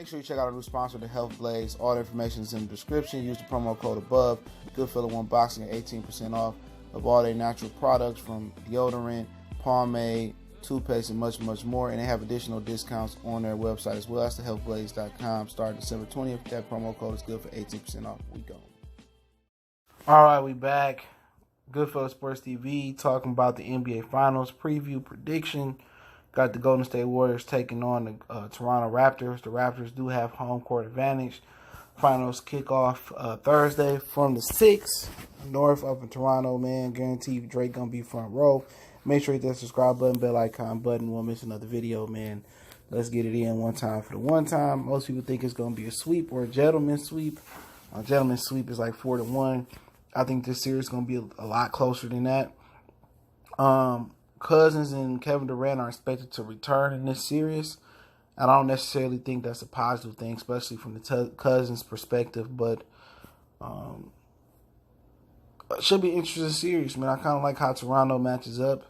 sure you check out our new sponsor, The Health Blaze. All the information is in the description. Use the promo code above. Goodfellow One Boxing at 18% off of all their natural products from deodorant, pomade, toothpaste, and much, much more. And they have additional discounts on their website as well. That's thehealthblaze.com. Starting December 20th. That promo code is good for 18% off. We go. All right, we back. Goodfellow Sports TV talking about the NBA Finals preview prediction. Got the Golden State Warriors taking on the Toronto Raptors. The Raptors do have home court advantage. Finals kick off Thursday from the 6th, north up in Toronto, man. Guarantee Drake going to be front row. Make sure you hit that subscribe button, bell icon button. Won't miss another video, man. Let's get it in one time for the one time. Most people think it's going to be a sweep or a gentleman's sweep. A gentleman's sweep is like 4-1. I think this series is going to be a lot closer than that. Cousins and Kevin Durant are expected to return in this series. And I don't necessarily think that's a positive thing, especially from the Cousins perspective. But it should be an interesting series, man. I kind of like how Toronto matches up,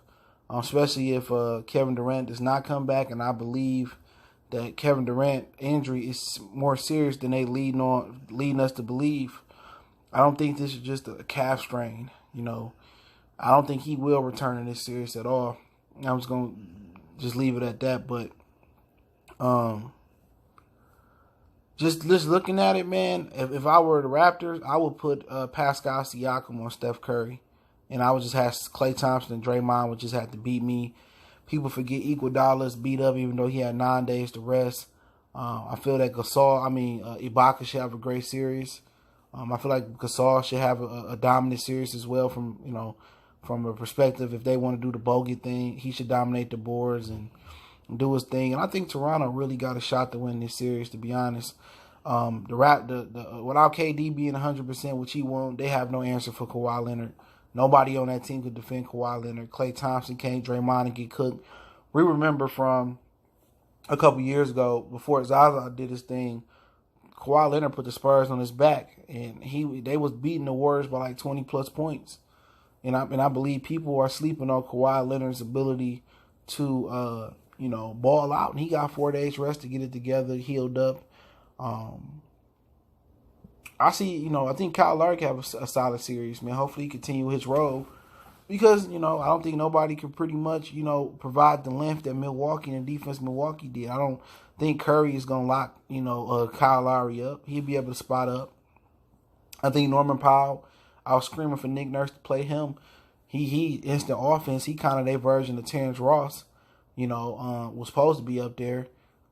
especially if Kevin Durant does not come back. And I believe that Kevin Durant injury is more serious than they leading us to believe. I don't think this is just a calf strain, you know. I don't think he will return in this series at all. I'm just going to just leave it at that. But just looking at it, man, if I were the Raptors, I would put Pascal Siakam on Steph Curry. And I would just have Klay Thompson and Draymond would just have to beat me. People forget Iguodala's beat up even though he had 9 days to rest. I feel that Ibaka should have a great series. I feel like Gasol should have a dominant series as well from a perspective. If they want to do the bogey thing, he should dominate the boards and do his thing. And I think Toronto really got a shot to win this series, to be honest. Without KD being 100%, which he won't, they have no answer for Kawhi Leonard. Nobody on that team could defend Kawhi Leonard. Klay Thompson can't Draymond and get cooked. We remember from a couple years ago, before Zaza did his thing, Kawhi Leonard put the Spurs on his back, and they was beating the Warriors by like 20-plus points. And I believe people are sleeping on Kawhi Leonard's ability to, ball out. And he got 4 days rest to get it together, healed up. I think Kyle Lowry can have a solid series, man. Hopefully he continue his role. Because, I don't think nobody can pretty much, provide the length that Milwaukee and the defense Milwaukee did. I don't think Curry is going to lock, Kyle Lowry up. He'll be able to spot up. I think Norman Powell, I was screaming for Nick Nurse to play him. He instant offense. He kind of their version of Terrence Ross, was supposed to be up there.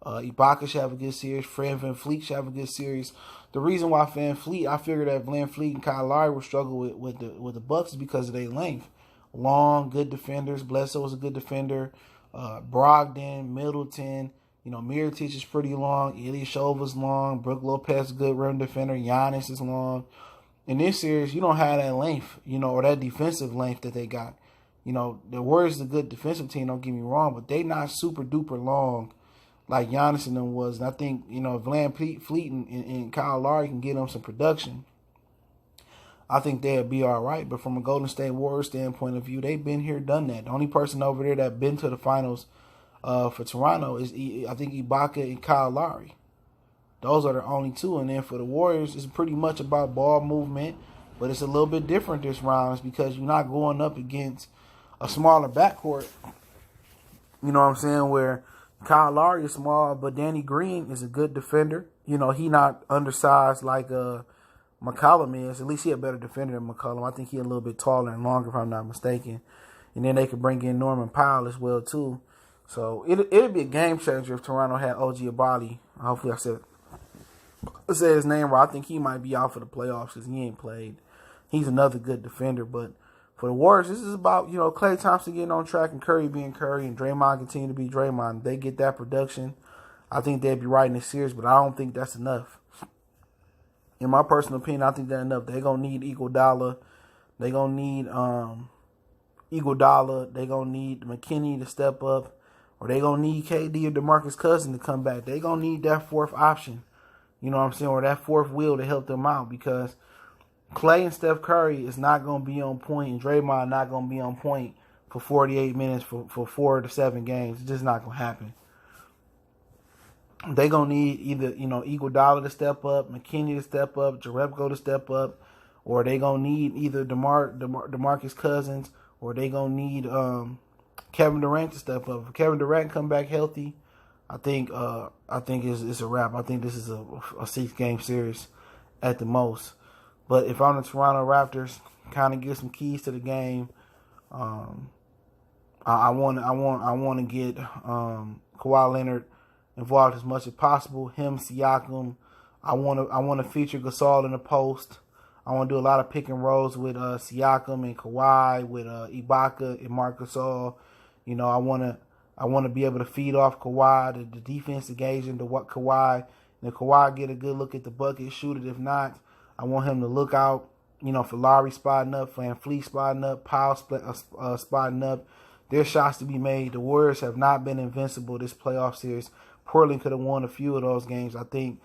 Ibaka should have a good series. Fred VanVleet should have a good series. The reason why VanVleet, I figured that VanVleet and Kyle Lowry would struggle with the Bucks is because of their length. Long, good defenders. Bledsoe was a good defender. Brogdon, Middleton, Mirotic is pretty long. Ilyashova's long. Brook Lopez is a good rim defender. Giannis is long. In this series, you don't have that length, or that defensive length that they got. The Warriors is a good defensive team, don't get me wrong, but they not super duper long like Giannis and them was. And I think, VanVleet and Kyle Lowry can get them some production. I think they'll be all right. But from a Golden State Warriors standpoint of view, they've been here, done that. The only person over there that been to the finals for Toronto is, I think, Ibaka and Kyle Lowry. Those are the only two. And then for the Warriors, it's pretty much about ball movement. But it's a little bit different this round. It's because you're not going up against a smaller backcourt. You know what I'm saying? Where Kyle Lowry is small, but Danny Green is a good defender. He not undersized like McCollum is. At least he a better defender than McCollum. I think he a little bit taller and longer, if I'm not mistaken. And then they could bring in Norman Powell as well, too. So it'd be a game changer if Toronto had OG Abadi. Hopefully I said his name right. I think he might be out for the playoffs because he ain't played. He's another good defender. But for the Warriors, this is about, Klay Thompson getting on track and Curry being Curry and Draymond continue to be Draymond. If they get that production, I think they'd be right in this series, but I don't think that's enough. In my personal opinion, I think that's enough. They're going to need Iguodala. They're going to need Iguodala. They're going to need McKinney to step up. Or they're going to need KD or DeMarcus Cousins to come back. They're going to need that fourth option. You know what I'm saying? Or that fourth wheel to help them out, because Klay and Steph Curry is not going to be on point, and Draymond not going to be on point for 48 minutes for 4 to 7 games. It's just not going to happen. They gonna need either Iguodala to step up, McKinney to step up, Jerebko to step up, or they gonna need either DeMarcus Cousins, or they gonna need Kevin Durant to step up. If Kevin Durant come back healthy, I think it's a wrap. I think this is a 6-game series at the most. But if I'm the Toronto Raptors, kind of get some keys to the game. I want to get Kawhi Leonard involved as much as possible. Him, Siakam. I want to feature Gasol in the post. I want to do a lot of pick and rolls with Siakam and Kawhi, with Ibaka and Marc Gasol. I want to be able to feed off Kawhi, the defense engage into what Kawhi. And if Kawhi get a good look at the bucket, shoot it. If not, I want him to look out, for Lowry spotting up, Van Fleet spotting up, Powell spotting up. There's shots to be made. The Warriors have not been invincible this playoff series. Portland could have won a few of those games. I think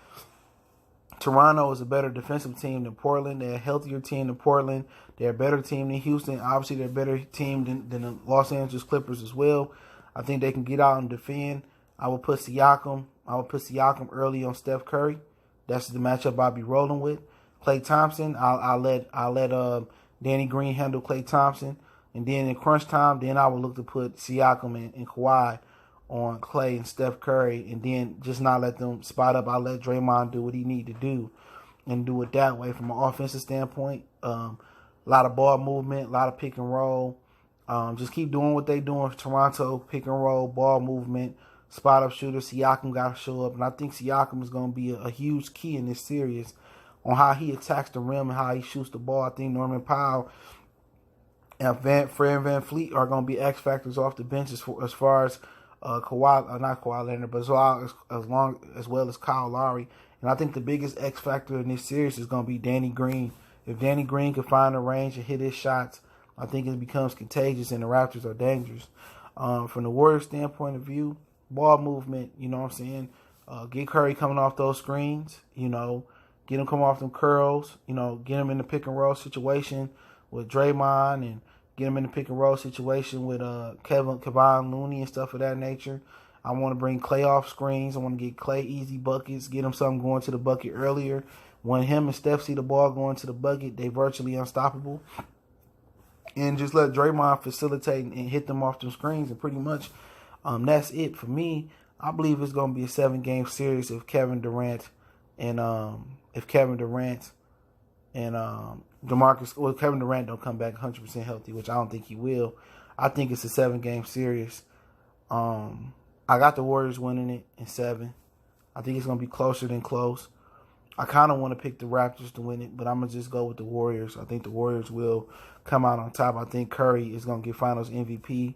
Toronto is a better defensive team than Portland. They're a healthier team than Portland. They're a better team than Houston. Obviously, they're a better team than the Los Angeles Clippers as well. I think they can get out and defend. I would put Siakam early on Steph Curry. That's the matchup I'll be rolling with. Klay Thompson, I'll let Danny Green handle Klay Thompson. And then in crunch time, then I would look to put Siakam and Kawhi on Klay and Steph Curry, and then just not let them spot up. I'll let Draymond do what he need to do and do it that way from an offensive standpoint. A lot of ball movement, a lot of pick and roll. Just keep doing what they doing for Toronto, pick and roll, ball movement, spot up shooter. Siakam got to show up, and I think Siakam is going to be a huge key in this series on how he attacks the rim and how he shoots the ball. I think Norman Powell and Fred Van Fleet are going to be X factors off the bench as far as not Kawhi Leonard, but as well as Kyle Lowry. And I think the biggest X factor in this series is going to be Danny Green. If Danny Green can find a range and hit his shots, I think it becomes contagious and the Raptors are dangerous. From the Warriors standpoint of view, ball movement, you know what I'm saying? Get Curry coming off those screens, get him coming off them curls, get him in the pick and roll situation with Draymond, and get him in the pick and roll situation with Kevon Looney and stuff of that nature. I want to bring Klay off screens. I want to get Klay easy buckets, get him something going to the bucket earlier. When him and Steph see the ball going to the bucket, they virtually unstoppable. And just let Draymond facilitate and hit them off them screens, and pretty much that's it for me. I believe it's going to be a 7-game series if Kevin Durant and Kevin Durant don't come back 100% healthy, which I don't think he will. I think it's a 7-game series. I got the Warriors winning it in 7. I think it's going to be closer than close. I kind of want to pick the Raptors to win it, but I'm going to just go with the Warriors. I think the Warriors will come out on top. I think Curry is going to get Finals MVP.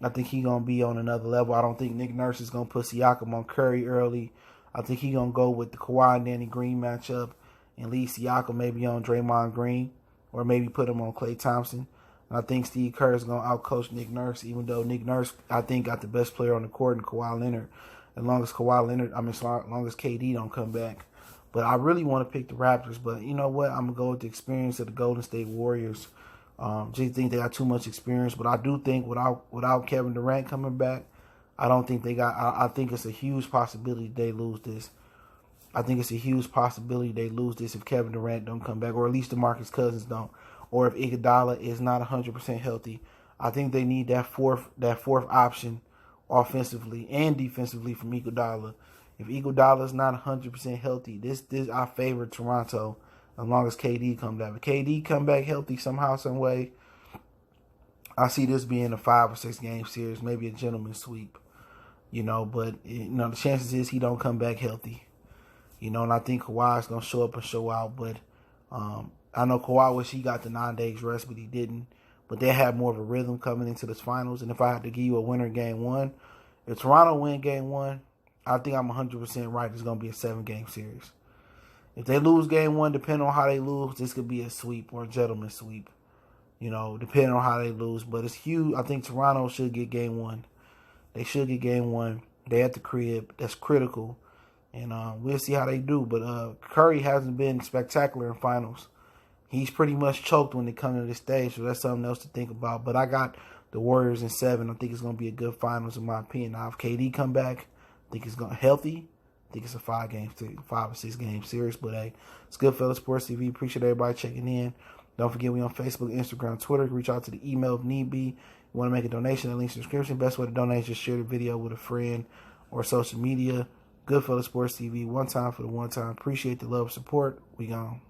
I think he's going to be on another level. I don't think Nick Nurse is going to put Siakam on Curry early. I think he's going to go with the Kawhi and Danny Green matchup and leave Siakam maybe on Draymond Green, or maybe put him on Klay Thompson. And I think Steve Kerr is going to outcoach Nick Nurse, even though Nick Nurse, I think, got the best player on the court in Kawhi Leonard. As long as KD don't come back. But I really want to pick the Raptors. But you know what? I'm going to go with the experience of the Golden State Warriors. Just think they got too much experience. But I do think without Kevin Durant coming back, I don't think they got. I think it's a huge possibility they lose this. I think it's a huge possibility they lose this if Kevin Durant don't come back, or at least DeMarcus Cousins don't, or if Iguodala is not 100% healthy. I think they need that fourth option offensively and defensively from Iguodala. If Iguodala is not 100% healthy, this I favor Toronto as long as KD comes back. If KD come back healthy somehow, some way, I see this being a 5 or 6 game series, maybe a gentleman's sweep. But the chances is he don't come back healthy. And I think Kawhi is going to show up and show out. But I know Kawhi wish he got the 9 days rest, but he didn't. But they have more of a rhythm coming into this finals. And if I had to give you a winner game 1, if Toronto win game 1, I think I'm 100% right. It's going to be a 7-game series. If they lose game 1, depending on how they lose, this could be a sweep or a gentleman's sweep. Depending on how they lose. But it's huge. I think Toronto should get game 1. They should get game 1. They at the crib. That's critical. And we'll see how they do. But Curry hasn't been spectacular in finals. He's pretty much choked when they come to this stage, so that's something else to think about. But I got the Warriors in 7. I think it's going to be a good finals in my opinion. Now, if KD come back, I think it's going to healthy. I think it's a 5 or 6 game series. But hey, it's Goodfellas Sports TV. Appreciate everybody checking in. Don't forget we on Facebook, Instagram, Twitter. Reach out to the email if need be. You want to make a donation, the link's in the description. Best way to donate is just share the video with a friend or social media. Goodfellas Sports TV. One time for the one time. Appreciate the love and support. We gone.